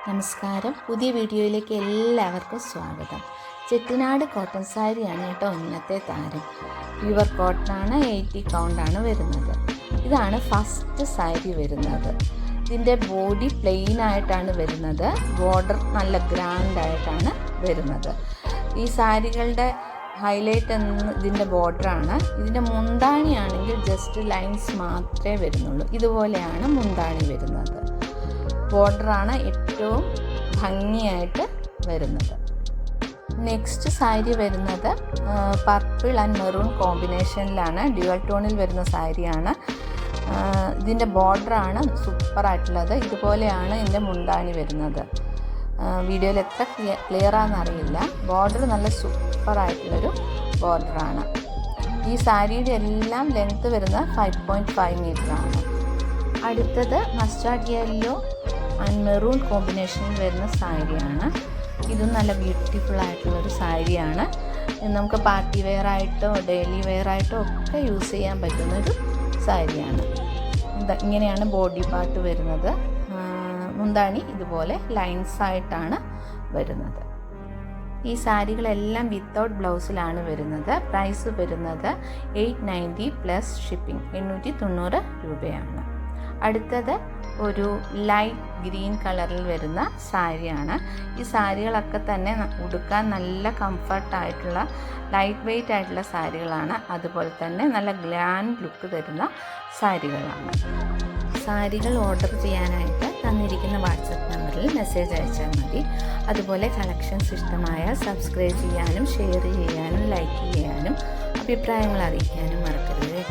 നമസ്കാരം. പുതിയ വീഡിയോയിലേക്ക് എല്ലാവർക്കും സ്വാഗതം. ചെട്ടിനാട് കോട്ടൺ സാരിയാണ് കേട്ടോ ഇന്നത്തെ താരം. പ്യുവർ കോട്ടണാണ്, 80 കൗണ്ടാണ് വരുന്നത്. ഇതാണ് ഫസ്റ്റ് സാരി വരുന്നത്. ഇതിൻ്റെ ബോഡി പ്ലെയിൻ ആയിട്ടാണ് വരുന്നത്. ബോർഡർ നല്ല ഗ്രാൻഡായിട്ടാണ് വരുന്നത്. ഈ സാരികളുടെ ഹൈലൈറ്റ് ഇതിൻ്റെ ബോർഡറാണ്. ഇതിൻ്റെ മുന്താണിയാണെങ്കിൽ ജസ്റ്റ് ലൈൻസ് മാത്രമേ വരുന്നുള്ളൂ. ഇതുപോലെയാണ് മുന്താണി വരുന്നത്. ബോർഡറാണ് ഏറ്റവും ഭംഗിയായിട്ട് വരുന്നത്. നെക്സ്റ്റ് സാരി വരുന്നത് പർപ്പിൾ ആൻഡ് മെറൂൺ കോമ്പിനേഷനിലാണ്, ഡ്യുവൽ ടോണിൽ വരുന്ന സാരിയാണ്. ഇതിൻ്റെ ബോർഡറാണ് സൂപ്പറായിട്ടുള്ളത്. ഇതുപോലെയാണ് ഇതിൻ്റെ മുന്താണി വരുന്നത്. വീഡിയോയിൽ എത്ര ക്ലിയറാണെന്നറിയില്ല. ബോർഡർ നല്ല സൂപ്പറായിട്ടുള്ളൊരു ബോർഡറാണ്. ഈ സാരിയുടെ എല്ലാം ലെങ്ത്ത് വരുന്നത് 5.5 മീറ്ററാണ്. അടുത്തത് മസ്റ്റാർഡ് യെല്ലോ ആൻഡ് മെറൂൺ കോമ്പിനേഷനിൽ വരുന്ന സാരിയാണ്. ഇതും നല്ല ബ്യൂട്ടിഫുൾ ആയിട്ടുള്ളൊരു സാരിയാണ്. നമുക്ക് പാർട്ടി വെയർ ആയിട്ടോ ഡെയിലി വെയർ ആയിട്ടോ ഒക്കെ യൂസ് ചെയ്യാൻ പറ്റുന്നൊരു സാരിയാണ്. ഇങ്ങനെയാണ് ബോഡി പാർട്ട് വരുന്നത്. മുന്താണി ഇതുപോലെ ലൈൻസ് ആയിട്ടാണ് വരുന്നത്. ഈ സാരികളെല്ലാം വിത്തൗട്ട് ബ്ലൗസിലാണ് വരുന്നത്. പ്രൈസ് വരുന്നത് 890 പ്ലസ് ഷിപ്പിംഗ്, 890 രൂപയാണ്. അടുത്തത് ഒരു ലൈറ്റ് ഗ്രീൻ കളറിൽ വരുന്ന സാരിയാണ്. ഈ സാരികളൊക്കെ തന്നെ ഉടുക്കാൻ നല്ല കംഫർട്ടായിട്ടുള്ള ലൈറ്റ് വെയ്റ്റ് ആയിട്ടുള്ള സാരികളാണ്. അതുപോലെ തന്നെ നല്ല ഗ്ലാൻഡ് ലുക്ക് തരുന്ന സാരികളാണ്. സാരികൾ ഓർഡർ ചെയ്യാനായിട്ട് തന്നിരിക്കുന്ന വാട്സപ്പ് നമ്പറിൽ മെസ്സേജ് അയച്ചാൽ മതി. അതുപോലെ കളക്ഷൻസ് ഇഷ്ടമായാൽ സബ്സ്ക്രൈബ് ചെയ്യാനും ഷെയർ ചെയ്യാനും ലൈക്ക് ചെയ്യാനും അഭിപ്രായങ്ങൾ അറിയിക്കാനും മറക്കരുത്.